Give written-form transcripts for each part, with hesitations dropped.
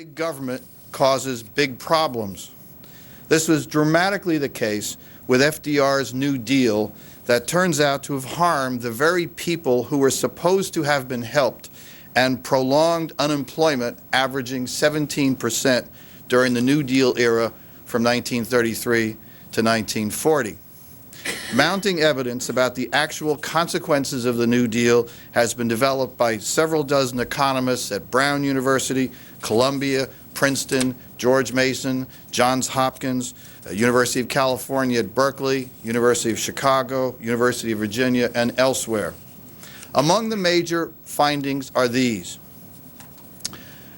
Big government causes big problems. This was dramatically the case with FDR's New Deal that turns out to have harmed the very people who were supposed to have been helped and prolonged unemployment averaging 17% during the New Deal era from 1933 to 1940. Mounting evidence about the actual consequences of the New Deal has been developed by several dozen economists at Brown University, Columbia, Princeton, George Mason, Johns Hopkins, University of California at Berkeley, University of Chicago, University of Virginia, and elsewhere. Among the major findings are these.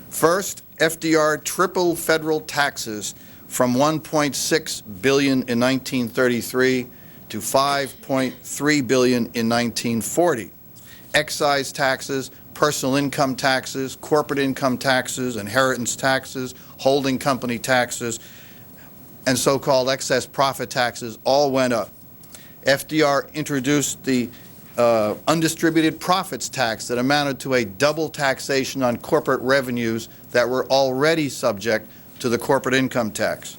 First, FDR tripled federal taxes from $1.6 billion in 1933 to $5.3 billion in 1940. Excise taxes, personal income taxes, corporate income taxes, inheritance taxes, holding company taxes, and so-called excess profit taxes all went up. FDR introduced the undistributed profits tax that amounted to a double taxation on corporate revenues that were already subject to the corporate income tax.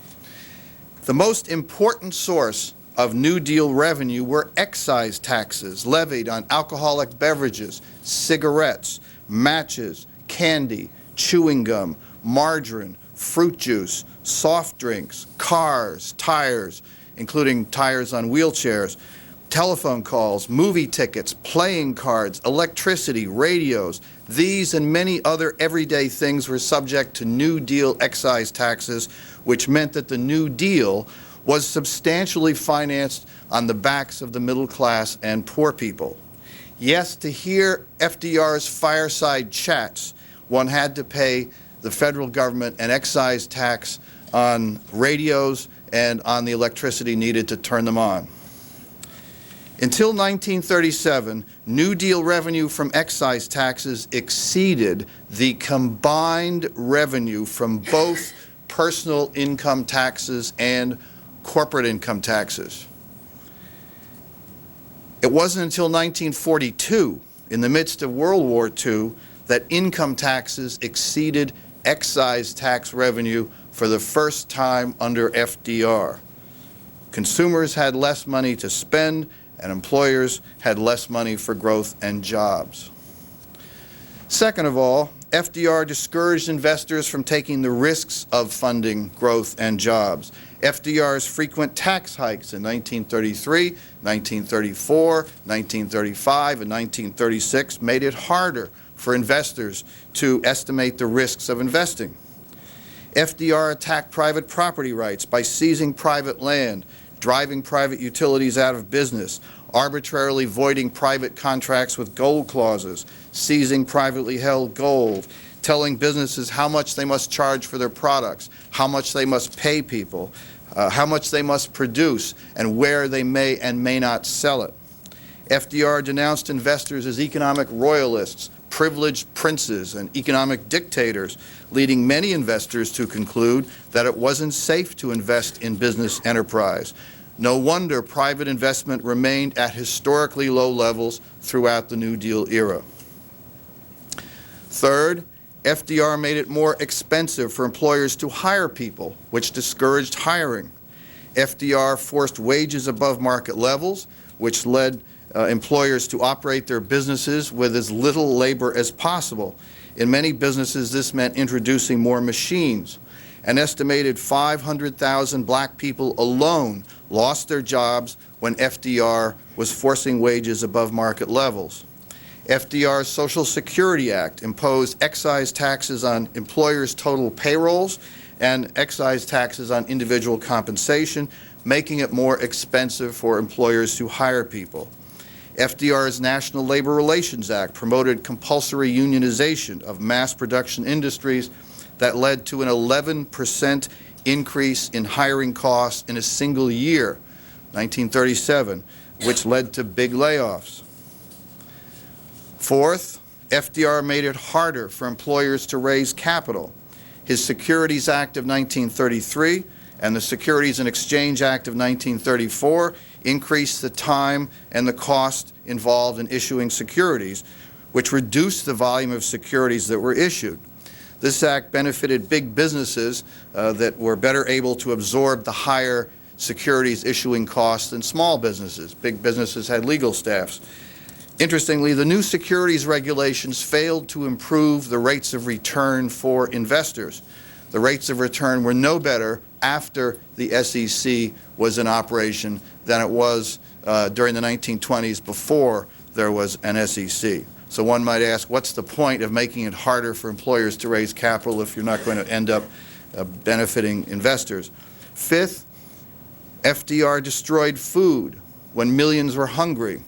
The most important source of New Deal revenue were excise taxes levied on alcoholic beverages, cigarettes, matches, candy, chewing gum, margarine, fruit juice, soft drinks, cars, tires, including tires on wheelchairs, telephone calls, movie tickets, playing cards, electricity, radios. These and many other everyday things were subject to New Deal excise taxes, which meant that the New Deal was substantially financed on the backs of the middle class and poor people. Yes, to hear FDR's fireside chats, one had to pay the federal government an excise tax on radios and on the electricity needed to turn them on. Until 1937, New Deal revenue from excise taxes exceeded the combined revenue from both personal income taxes and corporate income taxes. It wasn't until 1942, in the midst of World War II, that income taxes exceeded excise tax revenue for the first time under FDR. Consumers had less money to spend, and employers had less money for growth and jobs. Second of all, FDR discouraged investors from taking the risks of funding growth and jobs. FDR's frequent tax hikes in 1933, 1934, 1935, and 1936 made it harder for investors to estimate the risks of investing. FDR attacked private property rights by seizing private land, driving private utilities out of business, arbitrarily voiding private contracts with gold clauses, seizing privately held gold, telling businesses how much they must charge for their products, how much they must pay people, how much they must produce, and where they may and may not sell it. FDR denounced investors as economic royalists, privileged princes, and economic dictators, leading many investors to conclude that it wasn't safe to invest in business enterprise. No wonder private investment remained at historically low levels throughout the New Deal era. Third, FDR made it more expensive for employers to hire people, which discouraged hiring. FDR forced wages above market levels, which led employers to operate their businesses with as little labor as possible. In many businesses, this meant introducing more machines. An estimated 500,000 black people alone lost their jobs when FDR was forcing wages above market levels. FDR's Social Security Act imposed excise taxes on employers' total payrolls and excise taxes on individual compensation, making it more expensive for employers to hire people. FDR's National Labor Relations Act promoted compulsory unionization of mass production industries that led to an 11% increase in hiring costs in a single year, 1937, which led to big layoffs. Fourth, FDR made it harder for employers to raise capital. His Securities Act of 1933 and the Securities and Exchange Act of 1934 increased the time and the cost involved in issuing securities, which reduced the volume of securities that were issued. This act benefited big businesses that were better able to absorb the higher securities issuing costs than small businesses. Big businesses had legal staffs. Interestingly, the new securities regulations failed to improve the rates of return for investors. The rates of return were no better after the SEC was in operation than it was during the 1920s before there was an SEC. So one might ask, what's the point of making it harder for employers to raise capital if you're not going to end up benefiting investors? Fifth, FDR destroyed food when millions were hungry.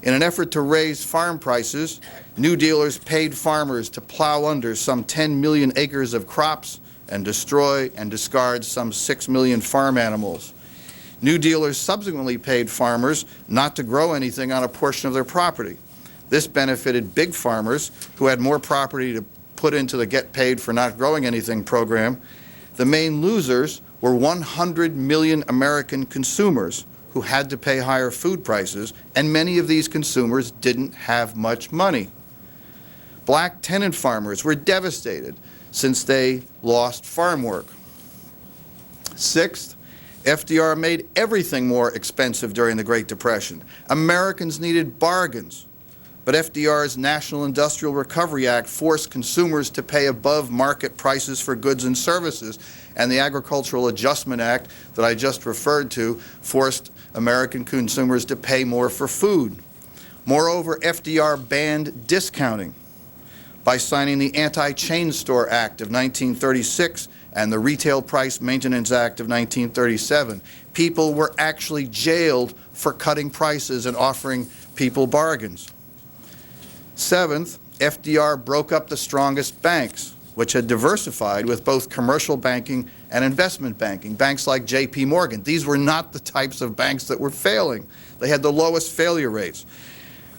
In an effort to raise farm prices, New Dealers paid farmers to plow under some 10 million acres of crops and destroy and discard some 6 million farm animals. New Dealers subsequently paid farmers not to grow anything on a portion of their property. This benefited big farmers who had more property to put into the Get Paid for Not Growing Anything program. The main losers were 100 million American consumers who had to pay higher food prices, and many of these consumers didn't have much money. Black tenant farmers were devastated since they lost farm work. Sixth, FDR made everything more expensive during the Great Depression. Americans needed bargains, but FDR's National Industrial Recovery Act forced consumers to pay above market prices for goods and services, and the Agricultural Adjustment Act that I just referred to forced American consumers to pay more for food. Moreover, FDR banned discounting by signing the Anti-Chain Store Act of 1936 and the Retail Price Maintenance Act of 1937. People were actually jailed for cutting prices and offering people bargains. Seventh, FDR broke up the strongest banks, which had diversified with both commercial banking and investment banking. Banks like J.P. Morgan. These were not the types of banks that were failing. They had the lowest failure rates.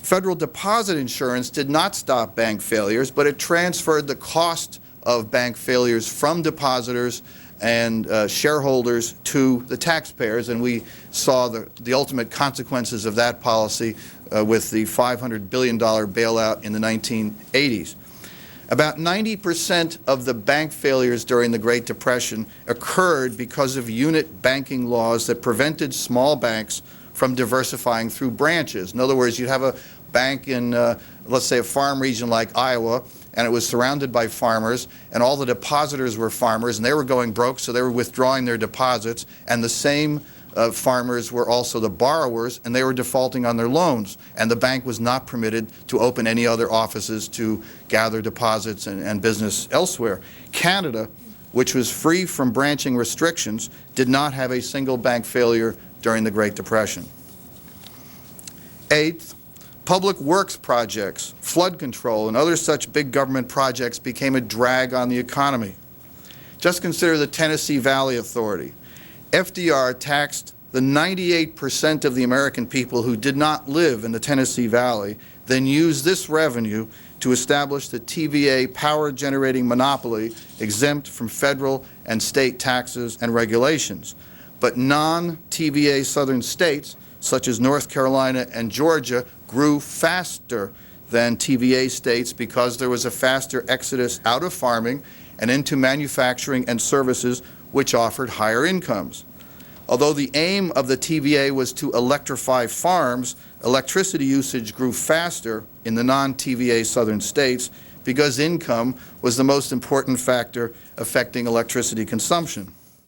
Federal deposit insurance did not stop bank failures, but it transferred the cost of bank failures from depositors and shareholders to the taxpayers, and we saw the ultimate consequences of that policy with the $500 billion bailout in the 1980s. About 90% of the bank failures during the Great Depression occurred because of unit banking laws that prevented small banks from diversifying through branches. In other words, you'd have a bank in, let's say, a farm region like Iowa, and it was surrounded by farmers, and all the depositors were farmers, and they were going broke, so they were withdrawing their deposits, and the same farmers were also the borrowers, and they were defaulting on their loans, and the bank was not permitted to open any other offices to gather deposits and business elsewhere. Canada, which was free from branching restrictions, did not have a single bank failure during the Great Depression. Eighth, public works projects, flood control, and other such big government projects became a drag on the economy. Just consider the Tennessee Valley Authority. FDR taxed the 98% of the American people who did not live in the Tennessee Valley, then used this revenue to establish the TVA power-generating monopoly exempt from federal and state taxes and regulations. But non-TVA southern states, such as North Carolina and Georgia, grew faster than TVA states because there was a faster exodus out of farming and into manufacturing and services which offered higher incomes. Although the aim of the TVA was to electrify farms, electricity usage grew faster in the non-TVA southern states because income was the most important factor affecting electricity consumption.